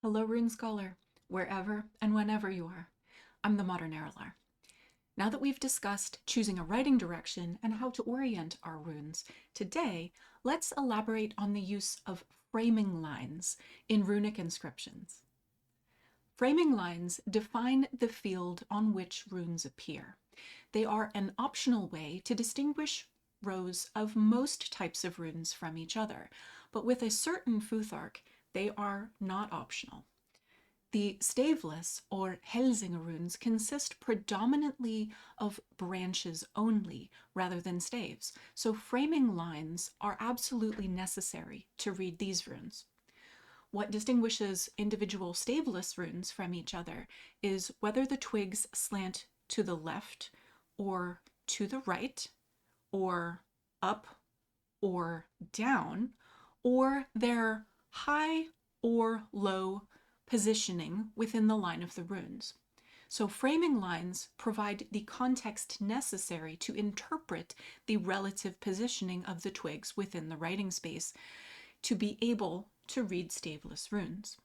Hello, Rune Scholar, wherever and whenever you are. I'm the modern Erilar. Now that we've discussed choosing a writing direction and how to orient our runes, today let's elaborate on the use of framing lines in runic inscriptions. Framing lines define the field on which runes appear. They are an optional way to distinguish rows of most types of runes from each other, but with a certain futhark, they are not optional. The staveless or Hälsinge runes consist predominantly of branches only rather than staves, so framing lines are absolutely necessary to read these runes. What distinguishes individual staveless runes from each other is whether the twigs slant to the left or to the right, or up or down, or their high or low positioning within the line of the runes. So framing lines provide the context necessary to interpret the relative positioning of the twigs within the writing space to be able to read staveless runes.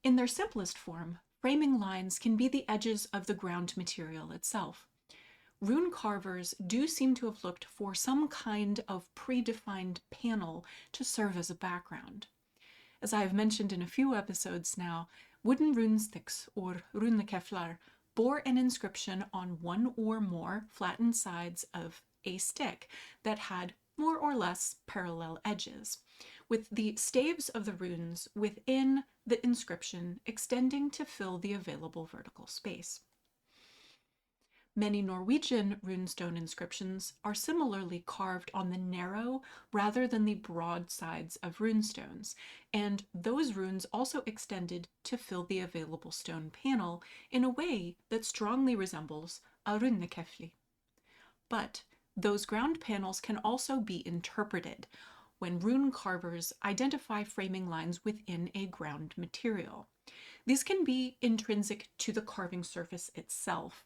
In their simplest form, framing lines can be the edges of the ground material itself. Rune carvers do seem to have looked for some kind of predefined panel to serve as a background. As I have mentioned in a few episodes now, wooden rune sticks, or runekeflar, bore an inscription on one or more flattened sides of a stick that had more or less parallel edges, with the staves of the runes within the inscription extending to fill the available vertical space. Many Norwegian runestone inscriptions are similarly carved on the narrow rather than the broad sides of runestones, and those runes also extended to fill the available stone panel in a way that strongly resembles a runekefli. But those ground panels can also be interpreted when rune carvers identify framing lines within a ground material. These can be intrinsic to the carving surface itself.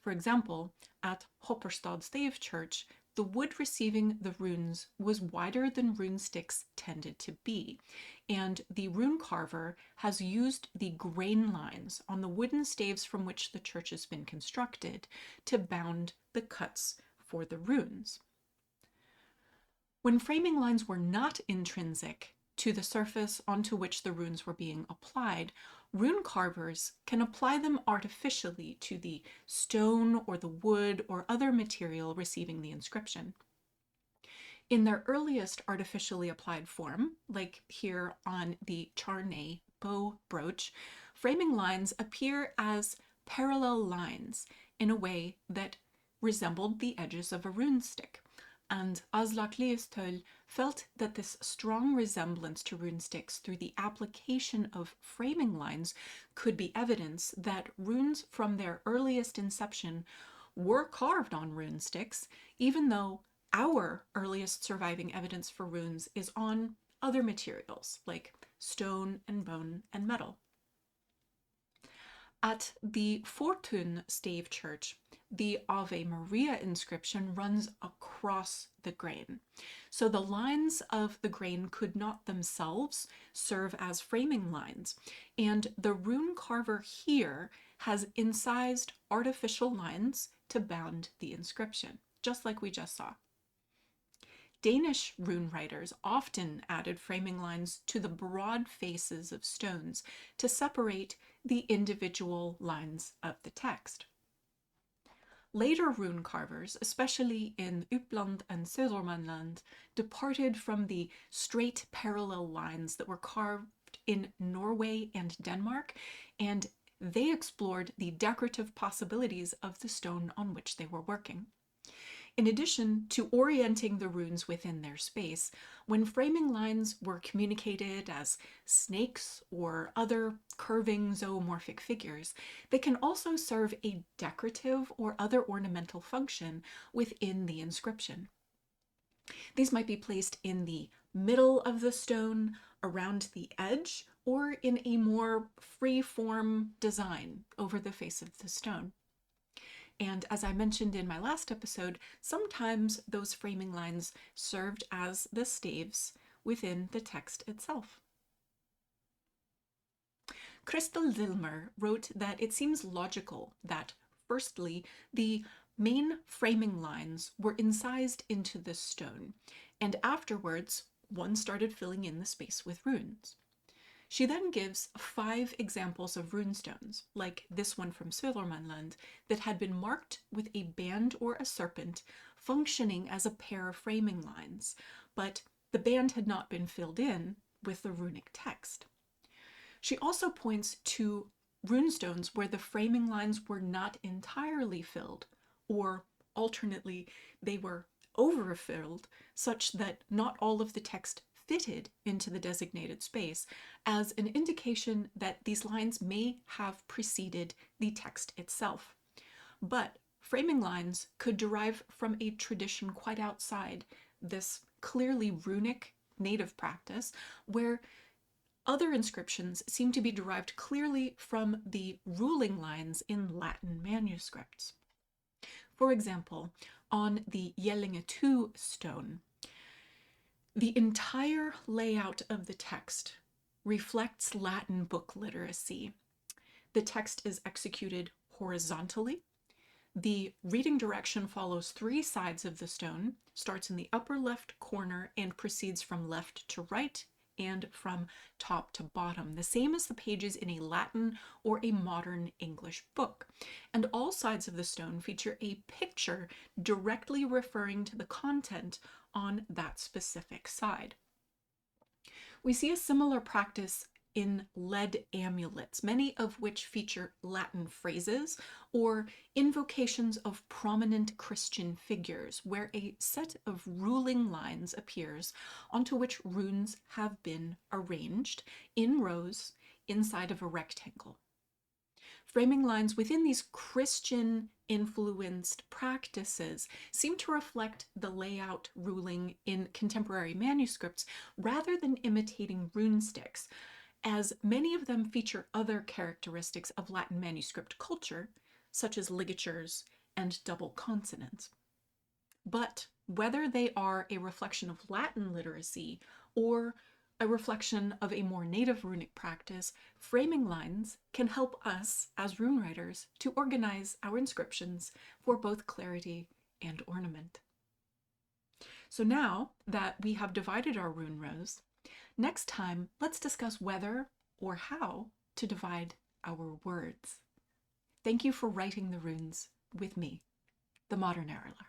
For example, at Hopperstad Stave Church, the wood receiving the runes was wider than rune sticks tended to be, and the rune carver has used the grain lines on the wooden staves from which the church has been constructed to bound the cuts for the runes. When framing lines were not intrinsic to the surface onto which the runes were being applied, rune carvers can apply them artificially to the stone or the wood or other material receiving the inscription. In their earliest artificially applied form, like here on the Charnay bow brooch, framing lines appear as parallel lines in a way that resembled the edges of a rune stick. And Aslak Liestøl felt that this strong resemblance to rune sticks through the application of framing lines could be evidence that runes from their earliest inception were carved on rune sticks, even though our earliest surviving evidence for runes is on other materials like stone and bone and metal. At the Fortun stave church, the Ave Maria inscription runs across the grain. So the lines of the grain could not themselves serve as framing lines. And the rune carver here has incised artificial lines to bound the inscription, just like we just saw. Danish rune writers often added framing lines to the broad faces of stones to separate the individual lines of the text. Later rune carvers, especially in Uppland and Södermanland, departed from the straight parallel lines that were carved in Norway and Denmark, and they explored the decorative possibilities of the stone on which they were working. In addition to orienting the runes within their space, when framing lines were communicated as snakes or other curving zoomorphic figures, they can also serve a decorative or other ornamental function within the inscription. These might be placed in the middle of the stone, around the edge, or in a more free-form design over the face of the stone. And as I mentioned in my last episode, sometimes those framing lines served as the staves within the text itself. Crystal Zilmer wrote that it seems logical that, firstly, the main framing lines were incised into the stone, and afterwards one started filling in the space with runes. She then gives 5 examples of runestones, like this one from Södermanland, that had been marked with a band or a serpent functioning as a pair of framing lines, but the band had not been filled in with the runic text. She also points to runestones where the framing lines were not entirely filled, or alternately, they were overfilled such that not all of the text fitted into the designated space, as an indication that these lines may have preceded the text itself. But framing lines could derive from a tradition quite outside this clearly runic native practice, where other inscriptions seem to be derived clearly from the ruling lines in Latin manuscripts. For example, on the Hälsinge 2 stone, the entire layout of the text reflects Latin book literacy. The text is executed horizontally. The reading direction follows 3 sides of the stone, starts in the upper left corner and proceeds from left to right and from top to bottom, the same as the pages in a Latin or a modern English book. And all sides of the stone feature a picture directly referring to the content on that specific side. We see a similar practice in lead amulets, many of which feature Latin phrases or invocations of prominent Christian figures, where a set of ruling lines appears onto which runes have been arranged in rows inside of a rectangle. Framing lines within these Christian-influenced practices seem to reflect the layout ruling in contemporary manuscripts rather than imitating rune sticks, as many of them feature other characteristics of Latin manuscript culture, such as ligatures and double consonants. But whether they are a reflection of Latin literacy or a reflection of a more native runic practice, framing lines can help us as rune writers to organize our inscriptions for both clarity and ornament. So now that we have divided our rune rows, next time let's discuss whether or how to divide our words. Thank you for writing the runes with me, the modern Erilar.